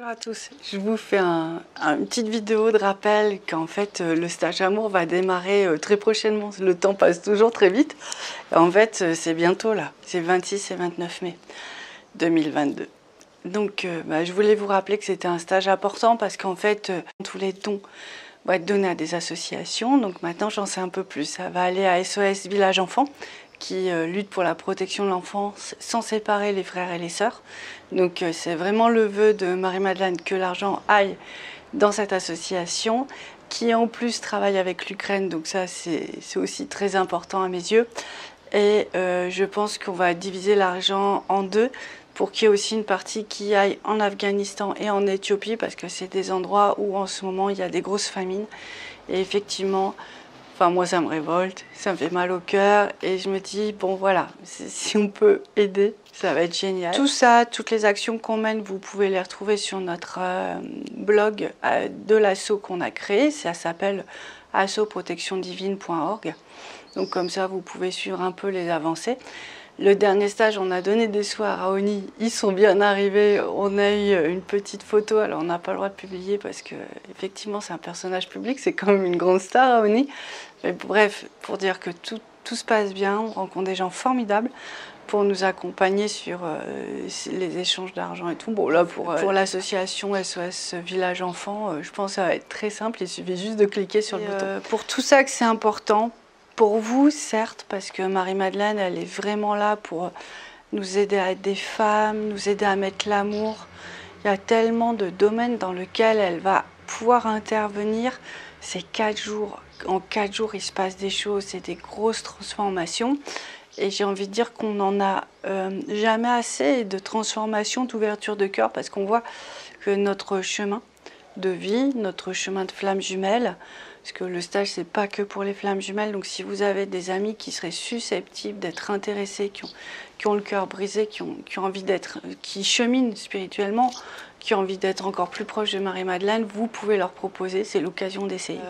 à tous, je vous fais une petite vidéo de rappel qu'en fait le stage amour va démarrer très prochainement. Le temps passe toujours très vite. En fait c'est bientôt là, c'est 26 et 29 mai 2022. Donc je voulais vous rappeler que c'était un stage important parce qu'en fait tous les dons vont être donnés à des associations. Donc maintenant j'en sais un peu plus. Ça va aller à SOS Village Enfants qui lutte pour la protection de l'enfance sans séparer les frères et les sœurs. Donc c'est vraiment le vœu de Marie-Madeleine que l'argent aille dans cette association qui en plus travaille avec l'Ukraine, donc ça c'est aussi très important à mes yeux. Et je pense qu'on va diviser l'argent en deux pour qu'il y ait aussi une partie qui aille en Afghanistan et en Éthiopie parce que c'est des endroits où en ce moment il y a des grosses famines et effectivement enfin, moi, ça me révolte, ça me fait mal au cœur et je me dis, bon voilà, si on peut aider, ça va être génial. Tout ça, toutes les actions qu'on mène, vous pouvez les retrouver sur notre blog de l'asso qu'on a créé. Ça s'appelle assoprotectiondivine.org. Donc comme ça, vous pouvez suivre un peu les avancées. Le dernier stage, on a donné des soirs à Oni, ils sont bien arrivés, on a eu une petite photo, alors on n'a pas le droit de publier parce que effectivement c'est un personnage public, c'est quand même une grande star à Oni. Mais bref, pour dire que tout se passe bien, on rencontre des gens formidables pour nous accompagner sur les échanges d'argent et tout. Bon là pour l'association SOS Village Enfants, je pense que ça va être très simple, il suffit juste de cliquer sur le bouton. Pour tout ça que c'est important, pour vous, certes, parce que Marie-Madeleine, elle est vraiment là pour nous aider à être des femmes, nous aider à mettre l'amour. Il y a tellement de domaines dans lesquels elle va pouvoir intervenir. C'est 4 jours. En 4 jours, il se passe des choses, c'est des grosses transformations. Et j'ai envie de dire qu'on n'en a jamais assez de transformation, d'ouverture de cœur, parce qu'on voit que notre chemin de vie, notre chemin de flammes jumelles, parce que le stage, c'est pas que pour les flammes jumelles. Donc, si vous avez des amis qui seraient susceptibles d'être intéressés, qui ont le cœur brisé, qui ont envie d'être, qui cheminent spirituellement, qui ont envie d'être encore plus proches de Marie-Madeleine, vous pouvez leur proposer. C'est l'occasion d'essayer.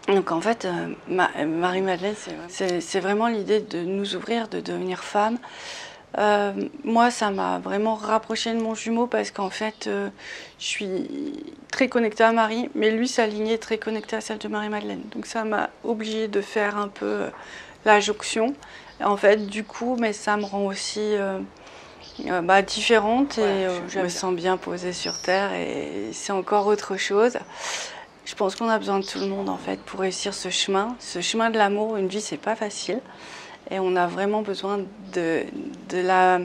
Donc, en fait, Marie-Madeleine, c'est vraiment l'idée de nous ouvrir, de devenir femmes. Moi, ça m'a vraiment rapproché de mon jumeau parce qu'en fait, je suis très connectée à Marie, mais lui, sa lignée est très connectée à celle de Marie-Madeleine. Donc ça m'a obligée de faire un peu la jonction. Et en fait, du coup, mais ça me rend aussi différente et je me sens bien posée sur Terre et c'est encore autre chose. Je pense qu'on a besoin de tout le monde en fait pour réussir ce chemin de l'amour. Une vie, c'est pas facile. Et on a vraiment besoin de la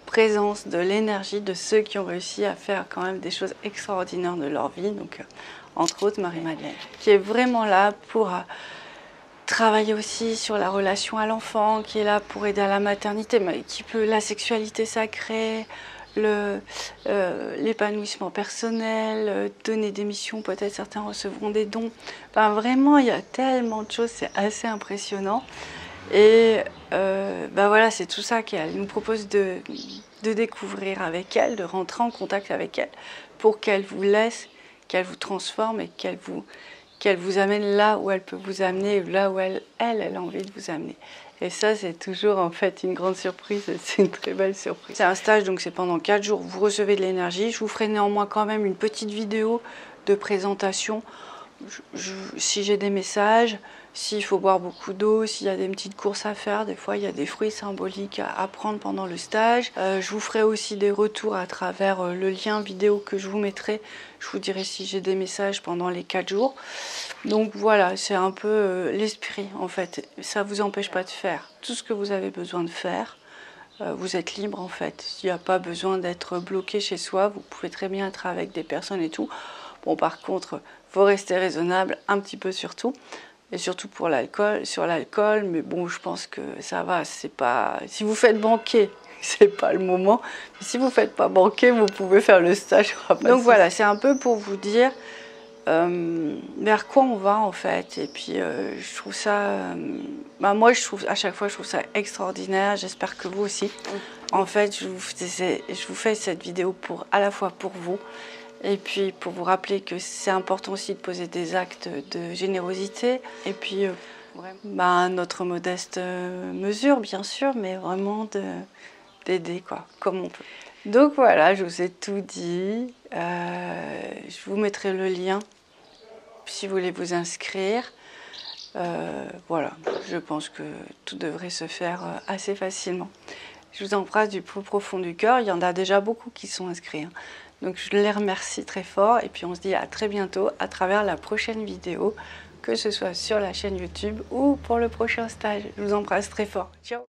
présence, de l'énergie de ceux qui ont réussi à faire quand même des choses extraordinaires de leur vie. Donc, entre autres, Marie-Madeleine, qui est vraiment là pour travailler aussi sur la relation à l'enfant, qui est là pour aider à la maternité, mais qui peut la sexualité sacrée, l'épanouissement personnel, donner des missions, peut-être certains recevront des dons. Enfin, vraiment, il y a tellement de choses, c'est assez impressionnant. Et voilà, c'est tout ça qu'elle nous propose de découvrir avec elle, de rentrer en contact avec elle, pour qu'elle vous laisse, qu'elle vous transforme et qu'elle vous amène là où elle peut vous amener, là où elle a envie de vous amener. Et ça, c'est toujours en fait une grande surprise, c'est une très belle surprise. C'est un stage, donc c'est pendant 4 jours, vous recevez de l'énergie. Je vous ferai néanmoins quand même une petite vidéo de présentation. Si j'ai des messages, s'il faut boire beaucoup d'eau, s'il y a des petites courses à faire, des fois il y a des fruits symboliques à prendre pendant le stage. Je vous ferai aussi des retours à travers le lien vidéo que je vous mettrai. Je vous dirai si j'ai des messages pendant les 4 jours. Donc voilà, c'est un peu l'esprit en fait. Ça ne vous empêche pas de faire tout ce que vous avez besoin de faire. Vous êtes libre en fait. Il n'y a pas besoin d'être bloqué chez soi. Vous pouvez très bien être avec des personnes et tout. Bon, par contre, faut rester raisonnable un petit peu surtout. Et surtout pour l'alcool, sur l'alcool. Mais bon, je pense que ça va. C'est pas. Si vous faites banquer, c'est pas le moment. Mais si vous faites pas banquer, vous pouvez faire le stage. Donc voilà, c'est un peu pour vous dire vers quoi on va en fait. Et puis je trouve ça. Moi, je trouve à chaque fois, je trouve ça extraordinaire. J'espère que vous aussi. En fait, je vous fais cette vidéo à la fois pour vous. Et puis pour vous rappeler que c'est important aussi de poser des actes de générosité. Et puis notre modeste mesure bien sûr, mais vraiment d'aider quoi, comme on peut. Donc voilà, je vous ai tout dit. Je vous mettrai le lien si vous voulez vous inscrire. Voilà, je pense que tout devrait se faire assez facilement. Je vous embrasse du plus profond du cœur. Il y en a déjà beaucoup qui sont inscrits, hein. Donc je les remercie très fort et puis on se dit à très bientôt à travers la prochaine vidéo, que ce soit sur la chaîne YouTube ou pour le prochain stage. Je vous embrasse très fort. Ciao!